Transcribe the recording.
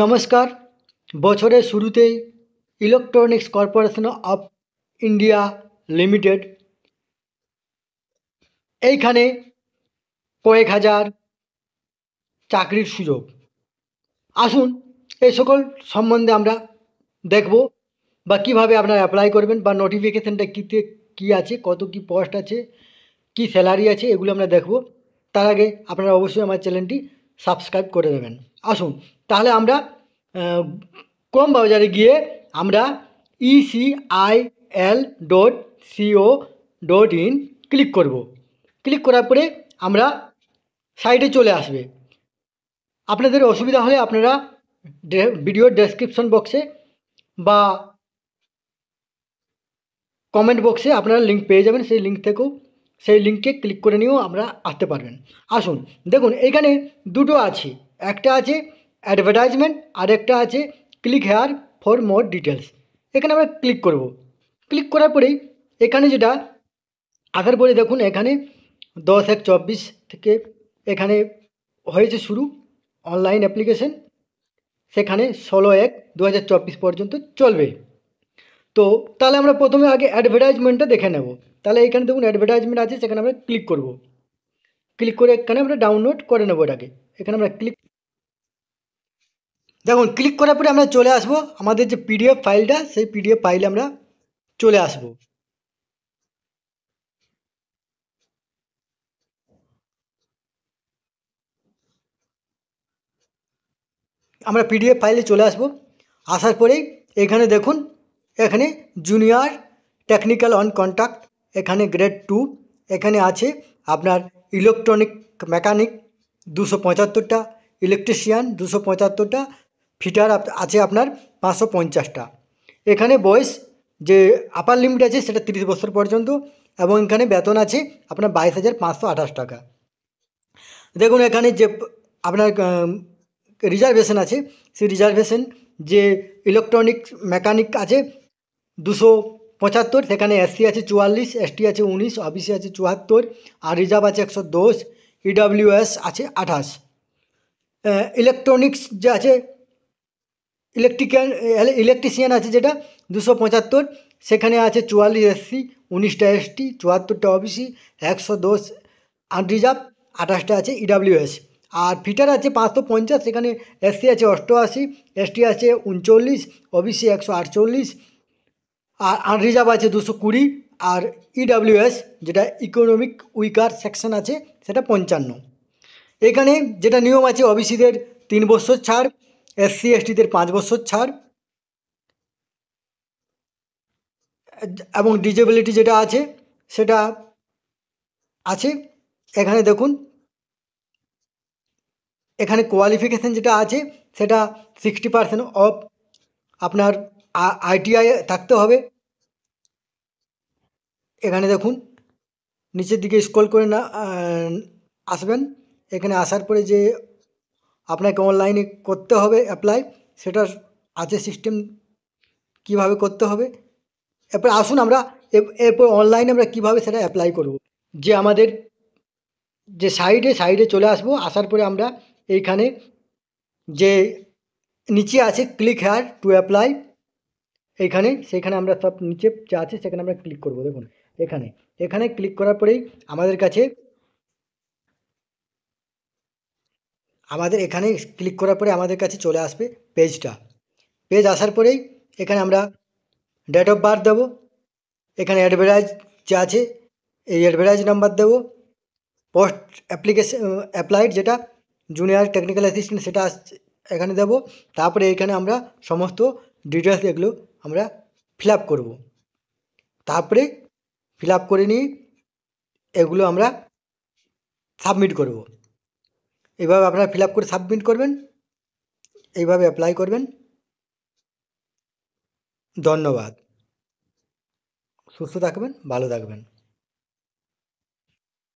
নমস্কার। বছরের শুরুতেই electronics corporation of India limited এইখানে কয়েক হাজার চাকরির সুযোগ। আসুন এই সকল সম্বন্ধে আমরা দেখব, বা কীভাবে আপনারা অ্যাপ্লাই করবেন, বা নোটিফিকেশানটা কী আছে, কত কী পোস্ট আছে, কী স্যালারি আছে, এগুলো আমরা দেখব। তার আগে আপনারা অবশ্যই আমার চ্যানেলটি সাবস্ক্রাইব করে দেবেন। আসুন তাহলে আমরা ক্রোম ব্রাউজারে গিয়ে আমরা ecil.co.in ক্লিক করব। ক্লিক করার পরে আমরা সাইটে চলে আসবে। আপনাদের অসুবিধা হলে আপনারা ভিডিওর ডেসক্রিপশন বক্সে বা কমেন্ট বক্সে আপনারা লিঙ্ক পেয়ে যাবেন, সেই লিঙ্কে ক্লিক করে নিয়েও আমরা আসতে পারবেন। আসুন দেখুন, এখানে দুটো আছে, একটা আছে অ্যাডভার্টাইজমেন্ট আর একটা আছে click here for more details. এখানে আমরা ক্লিক করব। ক্লিক করার পরেই এখানে যেটা আসার পরে দেখুন, এখানে 10/1/24 থেকে এখানে হয়েছে শুরু অনলাইন অ্যাপ্লিকেশন, সেখানে 16/1/2024 পর্যন্ত চলবে। তো তাহলে আমরা প্রথমে আগে অ্যাডভার্টাইজমেন্টটা দেখে নেব। তাহলে এখানে দেখুন অ্যাডভার্টাইজমেন্ট আছে, সেখানে আমরা ক্লিক করব। ক্লিক করে এখানে আমরা ডাউনলোড করে নেব এটাকে। এখানে আমরা দেখুন ক্লিক করার পরে আমরা চলে আসব আমাদের যে পিডিএফ ফাইলটা, সেই পিডিএফ ফাইলে আমরা চলে আসব। আমরা পিডিএফ ফাইলে চলে আসব। আসার পরেই এখানে দেখুন, এখানে জুনিয়র টেকনিক্যাল অন কন্ট্রাক্ট, এখানে গ্রেড 2, এখানে আছে আপনার ইলেকট্রনিক মেকানিক 275টা, ইলেকট্রিশিয়ান 275টা, ফিটার আছে আপনার 550টা। এখানে বয়স যে আপার লিমিট আছে সেটা 30 বছর পর্যন্ত, এবং এখানে বেতন আছে আপনার 22,528 টাকা। দেখুন এখানে যে আপনার রিজার্ভেশন আছে, সেই রিজার্ভেশন যে ইলেকট্রনিক্স মেকানিক আছে 275, সেখানে এসসি আছে 44, এসটি আছে 19, ওবিসি আছে 74, আর রিজার্ভ আছে 110, ইডাব্লিউএস আছে 28। ইলেকট্রনিক্স যে আছে ইলেকট্রিশিয়ান আছে যেটা 275, সেখানে আছে 44 এসসি, 19টা এসটি, 74টা ওবিসি, 110 আনরিজার্ভ, 28টা আছে ইডাব্লিউএস। আর ফিটার আছে 550, সেখানে এসসি আছে 88, এসটি আছে 39, ওবিসি 148, আর আনরিজার্ভ আছে 220, আর ইডাব্লিউএস যেটা ইকোনমিক উইকার সেকশন আছে সেটা 55। এখানে যেটা নিয়ম আছে, ওবিসিদের 3 বছর ছাড়, এসসি এসটিদের 5 বছর ছাড়, এবং ডিসেবিলিটি যেটা আছে সেটা আছে। এখানে দেখুন, এখানে কোয়ালিফিকেশান যেটা আছে সেটা 60% অফ আপনার আইটিআই থাকতে হবে। এখানে দেখুন নিচের দিকে স্ক্রল করে না আসবেন। এখানে আসার পরে যে আপনাকে অনলাইনে করতে হবে অ্যাপ্লাই, সেটার আছে সিস্টেম কিভাবে করতে হবে। এরপর আসুন আমরা এরপর অনলাইনে আমরা কীভাবে সেটা অ্যাপ্লাই করব। যে আমাদের যে সাইডে চলে আসব। আসার পরে আমরা এইখানে যে নিচে আছে ক্লিক হেয়ার টু অ্যাপ্লাই, সেখানে আমরা সব নিচে যা আছে সেখানে আমরা ক্লিক করব। দেখুন এখানে ক্লিক করার পরেই এখানে ক্লিক করার পরে আমাদের কাছে চলে আসবে পেজ আসার পরেই এখানে আমরা ডেট অফ বার্থ দেবো। এখানে অ্যাডভার্টাইজ যা আছে এই অ্যাডভার্টাইজ নাম্বার দেবো। পোস্ট অ্যাপ্লাইড যেটা জুনিয়র টেকনিক্যাল অ্যাসিস্ট্যান্ট সেটা এখানে দেবো। তারপরে এখানে আমরা সমস্ত ডিটেলস এগুলো আমরা ফিল আপ করবো। তারপরে ফিল আপ করে নিয়ে এগুলো আমরা সাবমিট করব। এইভাবে আপনারা ফিল আপ করে সাবমিট করবেন, এইভাবে অ্যাপ্লাই করবেন। ধন্যবাদ। সুস্থ থাকবেন, ভালো থাকবেন।